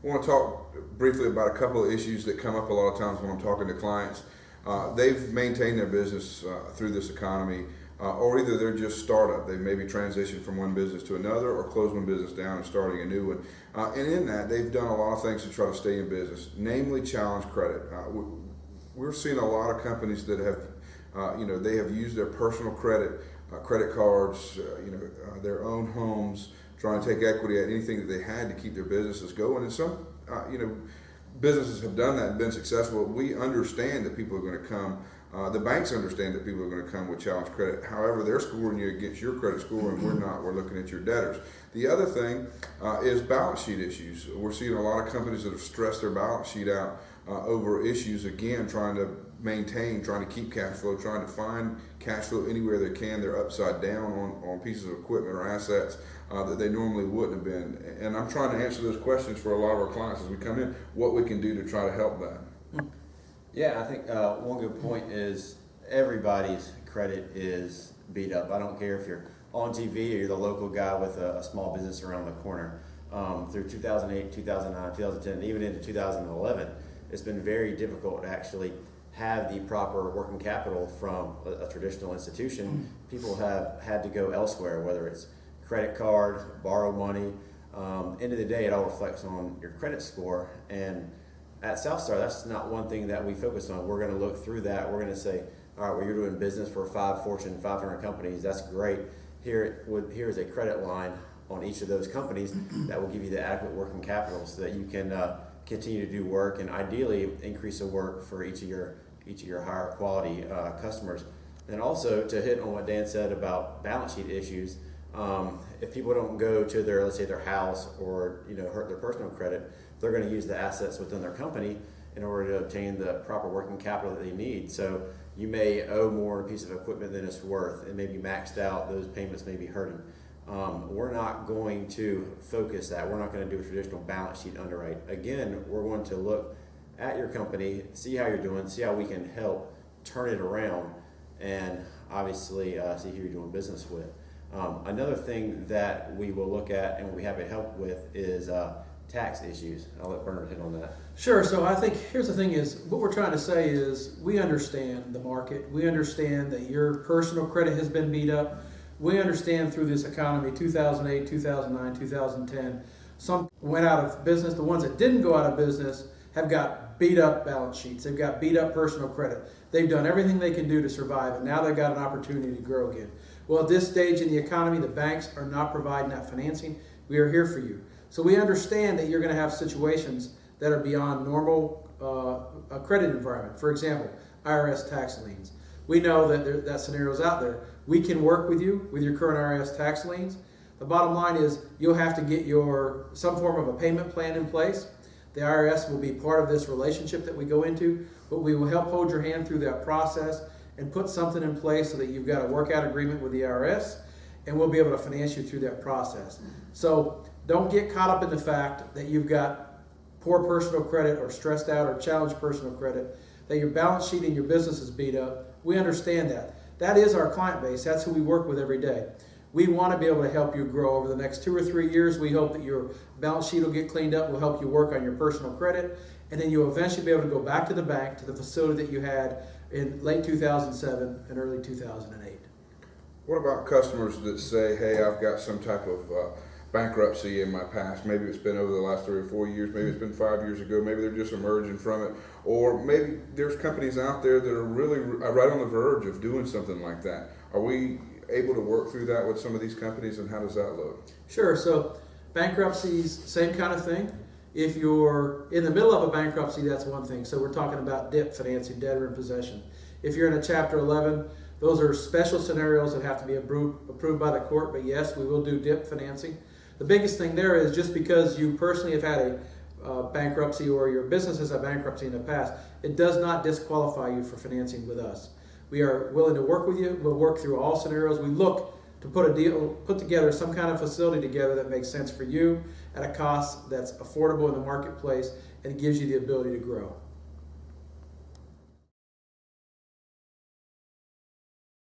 I want to talk briefly about a couple of issues that come up a lot of times when I'm talking to clients. They've maintained their business through this economy, or either they're just startup. They maybe transitioned from one business to another, or closed one business down and starting a new one. And in that, they've done a lot of things to try to stay in business, namely challenge credit. We're seeing a lot of companies that have, they have used their personal credit, credit cards, their own homes, trying to take equity at anything that they had to keep their businesses going. And some, businesses have done that and been successful. We understand that people are going to come. The banks understand that people are going to come with challenge credit. However, they're scoring you against your credit score, and we're not. We're looking at your debtors. The other thing is balance sheet issues. We're seeing a lot of companies that have stressed their balance sheet out over issues, again, trying to maintain, trying to keep cash flow, trying to find cash flow anywhere they can. They're upside down on pieces of equipment or assets that they normally wouldn't have been. And I'm trying to answer those questions for a lot of our clients as we come in, what we can do to try to help that. Yeah, I think one good point is everybody's credit is beat up. I don't care if you're on TV or you're the local guy with a small business around the corner. Through 2008, 2009, 2010, even into 2011, it's been very difficult to actually have the proper working capital from a traditional institution. People have had to go elsewhere, whether it's credit card, borrow money. End of the day, it all reflects on your credit score. And at Southstar, that's not one thing that we focus on. We're going to look through that. We're going to say, all right, well, you're doing business for 5 Fortune 500 companies. That's great. Here's a credit line on each of those companies that will give you the adequate working capital so that you can continue to do work and ideally increase the work for each of your higher quality customers. And also to hit on what Dan said about balance sheet issues, if people don't go to let's say their house or hurt their personal credit, they're going to use the assets within their company in order to obtain the proper working capital that they need. So you may owe more on a piece of equipment than it's worth. It may be maxed out. Those payments may be hurting. We're not going to focus that. We're not going to do a traditional balance sheet underwrite. Again, we're going to look at your company, see how you're doing, see how we can help turn it around, and obviously see who you're doing business with. Another thing that we will look at and we have to help with is tax issues. I'll let Bernard hit on that. Sure. So I think here's the thing is, what we're trying to say is we understand the market. We understand that your personal credit has been beat up. We understand through this economy, 2008, 2009, 2010, some went out of business. The ones that didn't go out of business have got beat up balance sheets. They've got beat up personal credit. They've done everything they can do to survive, and now they've got an opportunity to grow again. Well, at this stage in the economy, the banks are not providing that financing. We are here for you. So we understand that you're going to have situations that are beyond normal credit environment. For example, IRS tax liens. We know that that scenario's out there. We can work with you with your current IRS tax liens. The bottom line is you'll have to get some form of a payment plan in place. The IRS will be part of this relationship that we go into, but we will help hold your hand through that process and put something in place so that you've got a workout agreement with the IRS, and we'll be able to finance you through that process. So don't get caught up in the fact that you've got poor personal credit or stressed out or challenged personal credit, that your balance sheet and your business is beat up. We understand that. That is our client base. That's who we work with every day. We want to be able to help you grow over the next 2 or 3 years. We hope that your balance sheet will get cleaned up. We'll help you work on your personal credit, and then you'll eventually be able to go back to the bank, to the facility that you had in late 2007 and early 2008. What about customers that say, hey, I've got some type of bankruptcy in my past? Maybe it's been over the last 3 or 4 years, maybe it's been 5 years ago, maybe they're just emerging from it, or maybe there's companies out there that are really right on the verge of doing something like that. Are we able to work through that with some of these companies, and how does that look? Sure. So bankruptcies, same kind of thing. If you're in the middle of a bankruptcy, that's one thing. So we're talking about DIP financing, debtor in possession. If you're in a Chapter 11, those are special scenarios that have to be approved by the court, but yes, we will do DIP financing. The biggest thing there is just because you personally have had a bankruptcy or your business has had bankruptcy in the past, it does not disqualify you for financing with us. We are willing to work with you. We'll work through all scenarios. We look to put together some kind of facility together that makes sense for you at a cost that's affordable in the marketplace and gives you the ability to grow.